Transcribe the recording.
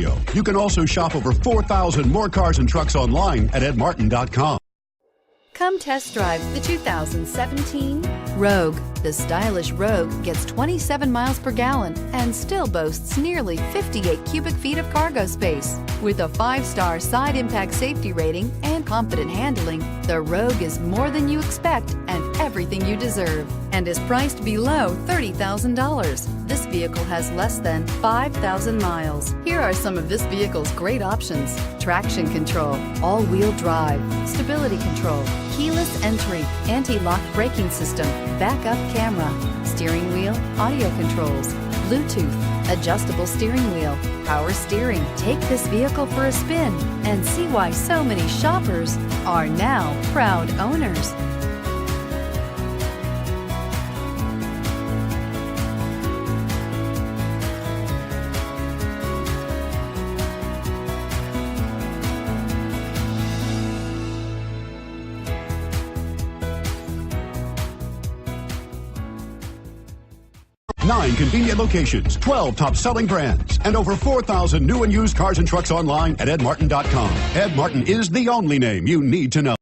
video. You can also shop over 4,000 more cars and trucks online at edmartin.com. Come test drive the 2017 Rogue. The stylish Rogue gets 27 miles per gallon and still boasts nearly 58 cubic feet of cargo space. With a 5-star side impact safety rating and confident handling, the Rogue is more than you expect and everything you deserve, and is priced below $30,000. This vehicle has less than 5,000 miles. Here are some of this vehicle's great options: traction control, all-wheel drive, stability control, keyless entry, anti-lock braking system, backup camera, steering wheel audio controls, Bluetooth, adjustable steering wheel, power steering. Take this vehicle for a spin and see why so many shoppers are now proud owners. Nine convenient locations, 12 top-selling brands, and over 4,000 new and used cars and trucks online at edmartin.com. Ed Martin is the only name you need to know.